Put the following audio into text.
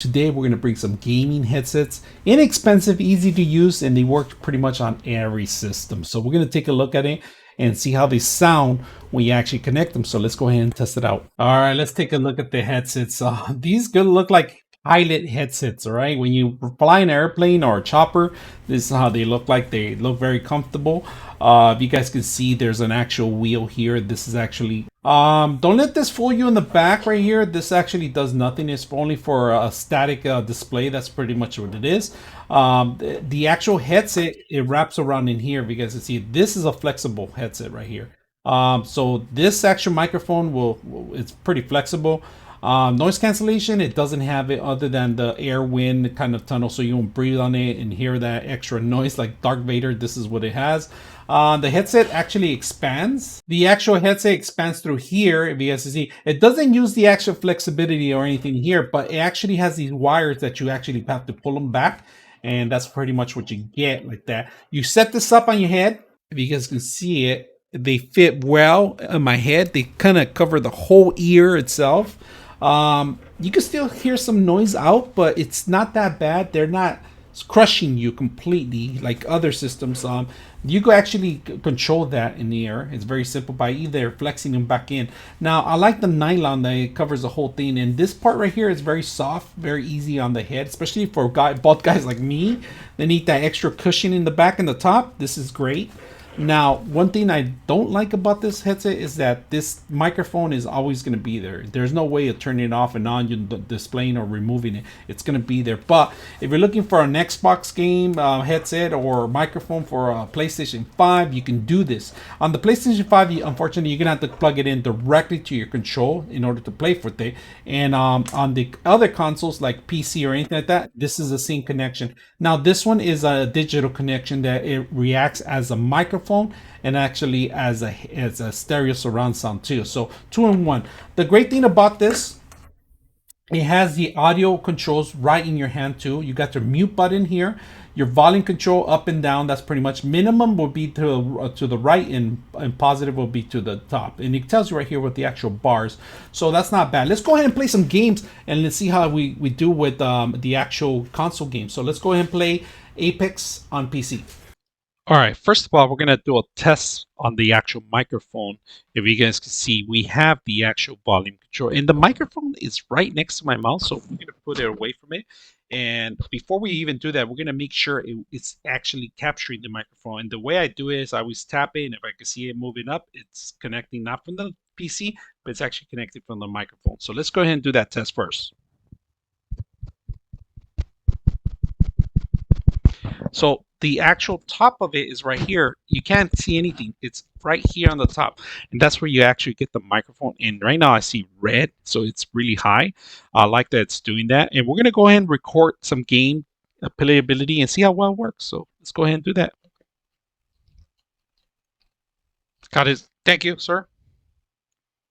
Today we're going to bring some gaming headsets, inexpensive, easy to use, and they work pretty much on every system. So we're going to take a look at it and see how they sound when you actually connect them. So let's go ahead and test it out. All right, let's take a look at the headsets. These could look like pilot headsets, all right? When you fly an airplane or a chopper, this is how they look like. They look very comfortable. If you guys can see, there's an actual wheel here. This is actually don't let this fool you in the back right here. This actually does nothing. It's only for a static display. That's pretty much what it is. The actual headset, it wraps around in here. If you guys can see, this is a flexible headset right here. So this actual microphone it's pretty flexible. Noise cancellation, it doesn't have it other than the air wind kind of tunnel, so you won't breathe on it and hear that extra noise like Darth Vader. This is what it has. The headset actually expands. The actual headset expands through here. If you guys can see, it doesn't use the actual flexibility or anything here, but it actually has these wires that you actually have to pull them back, and that's pretty much what you get like that. You set this up on your head. If you guys can see it, they fit well on my head. They kind of cover the whole ear itself. You can still hear some noise out, but it's not that bad. They're not crushing you completely like other systems. You can actually control that in the air. It's very simple by either flexing them back in. Now, I like the nylon that it covers the whole thing, and this part right here is very soft, very easy on the head, especially for bald guys like me. They need that extra cushion in the back and the top. This is great. Now, one thing I don't like about this headset is that this microphone is always going to be there. There's no way of turning it off and on, you displaying or removing it. It's going to be there. But if you're looking for an Xbox game headset or microphone for a PlayStation 5, you can do this. On the PlayStation 5, unfortunately, you're going to have to plug it in directly to your control in order to play with it. And on the other consoles like PC or anything like that, this is the same connection. Now, this one is a digital connection that it reacts as a microphone and actually as a stereo surround sound too. So 2-in-1. The great thing about this, it has the audio controls right in your hand too. You got your mute button here, your volume control up and down. That's pretty much minimum will be to the right, and positive will be to the top. And it tells you right here with the actual bars. So that's not bad. Let's go ahead and play some games and let's see how we do with the actual console game. So let's go ahead and play Apex on PC. All right, first of all, we're going to do a test on the actual microphone. If you guys can see, we have the actual volume control, and the microphone is right next to my mouth, so we're going to put it away from it. And before we even do that, we're going to make sure it's actually capturing the microphone. And the way I do it is I always tap it, and if I can see it moving up, it's connecting not from the PC, but it's actually connected from the microphone. So let's go ahead and do that test first. So the actual top of it is right here. You can't see anything. It's right here on the top. And that's where you actually get the microphone in. Right now I see red, so it's really high. I like that it's doing that. And we're going to go ahead and record some game playability and see how well it works. So let's go ahead and do that. Got it. Thank you, sir.